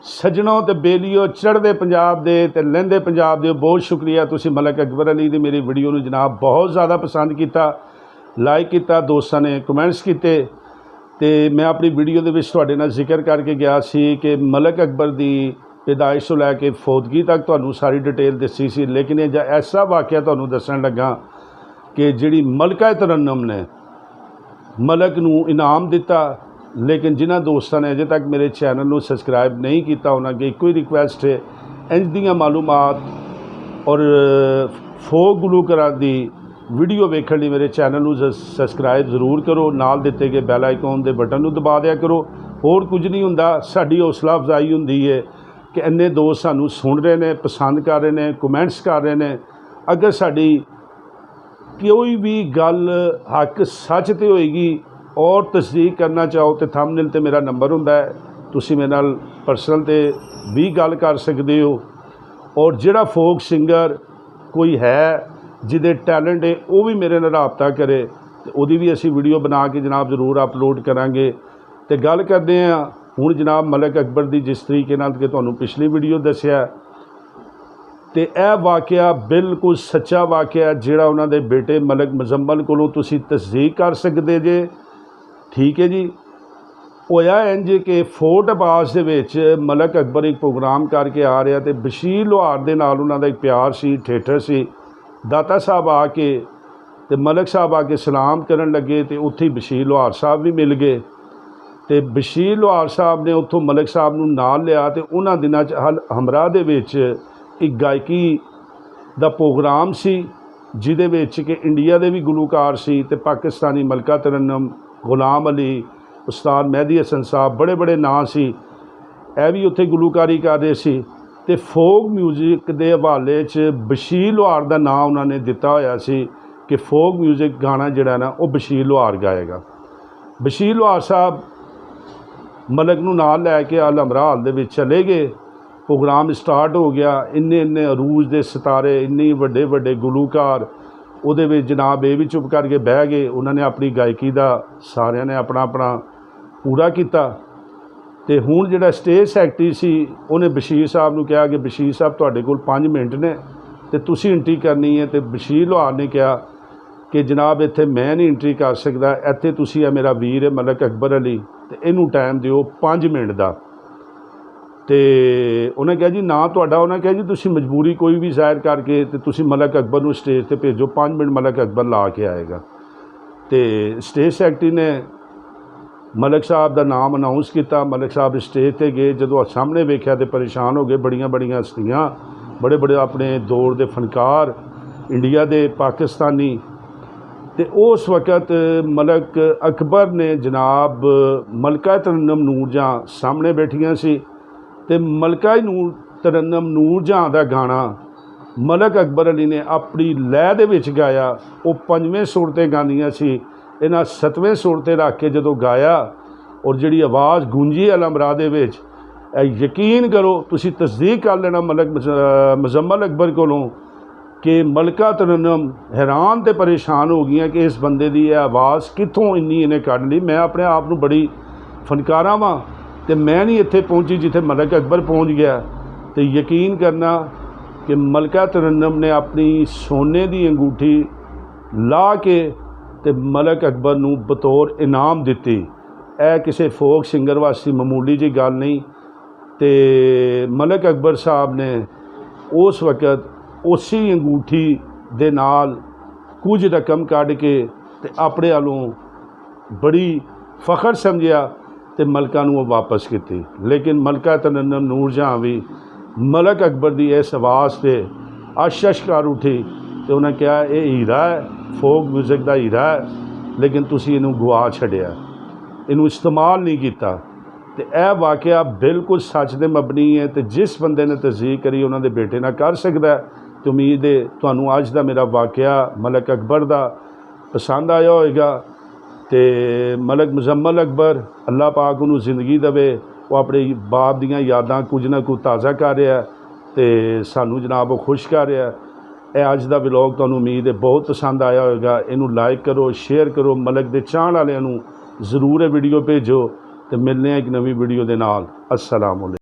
सज्जनों ते बेलियो चढ़ते पंजाब दे ते लहंदे पंजाब दे बहुत शुक्रिया तुसी मलक अकबर अली दी मेरी वीडियो नूं जनाब बहुत ज़्यादा पसंद किया, लाइक किया, दोस्तों ने कमेंट्स किए। तो मैं अपनी वीडियो दे विच तुहाडे नाल जिक्र करके गया सी कि मलक अकबर दी पैदाइश तो लैके फौतगी तक तुहानूं सारी डिटेल दसी सी, लेकिन यह ऐसा वाक़या तुहानूं दस्सण लगा कि जिहड़ी मलका तरन्नुम ने मलक नूं इनाम दिता, लेकिन जिन्होंने दोस्तों ने अजे तक मेरे चैनल को सबसक्राइब नहीं किया उन्होंने अगे एको ही रिक्वेस्ट है, इंज दियां मालूमात और फोक गुलूकारां दी वीडियो वेखण लई मेरे चैनल को सबसक्राइब जरूर करो, नाल दिते गए बैल आइकॉन के बटन को दबा दिया करो। होर कुछ नहीं हुंदा, साडी हौसला अफजाई हुंदी है कि इन्ने दोस्त सानूं सुन रहे हैं, पसंद कर रहे हैं, कमेंट्स कर रहे हैं। अगर साडी कोई भी गल हक सच तो होएगी और तस्दीक करना चाहो तो थंबनेल ते मेरा नंबर हुंदा है, तुसी मेरे नाल पर्सनल ते भी गल कर सकते हो। और जिहड़ा फोक सिंगर कोई है जिहदे टैलेंट है वो भी मेरे नाल राबता करे तो उहदी भी असी वीडियो बना के जनाब जरूर अपलोड करांगे। तो गल करते हैं हुण जनाब मलक अकबर दी, जिस तरीके नाल कि तुहानूं पिछली वीडियो दस्सिया तो यह वाक़या बिल्कुल सच्चा वाक़या जिहड़ा उन्हां दे बेटे मलक मुजम्मल कोलों तुसी तस्दीक कर सकते जे। ठीक है जी, होया इंज कि फोर्ट अब्बास दे विच मलक अकबर एक प्रोग्राम करके आ रहा तो बशीर लोहार दे नाल उन्हां दा एक प्यार सी, ठेठर सी। दाता साहब आके ते मलक साहब आके सलाम करन लगे तो उत्थे ही बशीर लोहार साहब भी मिल गए। तो बशीर लोहार साहब ने उत्थों मलक साहब नूं नाल लिया तो उन्हां दिनां च हमराह दे विच एक गायकी दा प्रोग्राम सी जिहदे विच कि इंडिया दे भी गुलूकार सी ते पाकिस्तानी मलका तरन्नुम, गुलाम अली, उस्ताद मेहदी हसन साहब, बड़े बड़े नां सी, यह भी उत्थे गुलूकारी कर रहे सी। ते फोक म्यूजिक के हवाले च बशीर लोहार का नाम उन्होंने दिता होया सी कि फोक म्यूजिक गाना जिहड़ा ना वो बशीर लोहार गाएगा। बशीर लोहार साहब मलक नूं नाल लैके अलमरा हाल दे विच चले गए, प्रोग्राम स्टार्ट हो गया। इन्ने इन्ने अरूज दे सितारे, इन्ने वड्डे वड्डे गुलूकार उहदे विच जनाब ये भी चुप करके बह गए। उन्होंने अपनी गायकी का सारिਆਂ ने अपना अपना पूरा किया। तो हुण जिहड़ा स्टेज सैकटरी सी उन्हें बशीर साहब नूं कहा कि बशीर साहब तुहाडे कोल 5 मिनट ने तो तुसीं एंट्री करनी है। तो बशीर लोहार ने कहा कि जनाब इत्थे मैं नहीं एंट्री कर सकदा, इत्थे तुसीं है मेरा वीर है मलक अकबर अली, तो इनू टाइम दिओ 5 मिनट का। तो उन्हें कहा जी ना तुहाडा, उन्हें कहा जी तुसीं मजबूरी कोई भी ज़ाहिर करके तो तुसीं मलक अकबर नूं स्टेज ते भेजो, 5 मिनट मलक अकबर ला के आएगा। तो स्टेज सैकटरी ने मलक साहब का नाम अनाउंस किया। मलक साहब स्टेज ते गए, जो सामने वेख्या तो परेशान हो गए। बड़ियां बड़ियां हस्तियां, बड़े बड़े अपने दौर के फनकार इंडिया के, पाकिस्तानी। तो उस वक़्त मलक अकबर ने जनाब मलका तरन्नुम नूरजहां सामने बैठियां सी ते मलका तरन्नुम नूरजहां का गाना मलक अकबर अली ने अपनी लय दे विच गाया। वो 5वें सुर ते गांदियां सी, इन्हां 7वें सुर ते रख के जदों गाया और जिहड़ी आवाज़ गूंजी अलमरा दे विच, यकीन करो तुसीं तस्दीक कर लेना मलक मुजम्मल अकबर कोलों कि मलका तरन्नुम हैरान ते परेशान हो गई कि इस बंदे दी आवाज़ कित्थों इन्नी इन्हें कढ़ ली। मैं अपने आप नूं बड़ी फनकारा वां तो मैं नहीं इत्थे पहुंची जिथे मलक अकबर पहुंच गया। तो यकीन करना कि मलका तरन्नुम ने अपनी सोने की अंगूठी ला के ते मलक अकबर नूं बतौर इनाम दिती। यह किसी फोक सिंगर वास्ते मामूली जी गल नहीं। तो मलक अकबर साहब ने उस वक़्त उसी अंगूठी दे नाल कुछ रकम कढ़ के ते अपने वालों बड़ी फखर समझिया तो मलका नूं वापस की। लेकिन मलका तरन्नुम नूरजहां भी मलक अकबर की इस आवाज़ से अश कर उठी तो उन्हें कहा यह हीरा है, फोक म्यूजिक का हीरा है, लेकिन तुसीं इनू गवा छड्डिया, इनू इस्तेमाल नहीं किया। तो यह वाक़या बिल्कुल सच दे मबनी है। तो जिस बंदे ने तस्दीक करी उन्होंने बेटे ना कर सकता है। तो उम्मीद है तुहानूं अज दा मेरा वाक़या मलक अकबर दा पसंद आया होएगा। तो मलक मुजम्मल अकबर अल्लाह पाक उन्होंने जिंदगी देवे, वो अपने बाप दियां यादां कुछ ना कुछ ताज़ा कर रहा है तो सानू जनाब वो खुश कर रहा है। यह अज दा व्लॉग तुहानूं उम्मीद है बहुत पसंद आया होएगा। इनू लाइक करो, शेयर करो, मलक दे चाहण वालिआं नूं ज़रूर ये वीडियो भेजो। तो मिलने एक नवी वीडियो के नाल। अस्सलाम वालेकुम।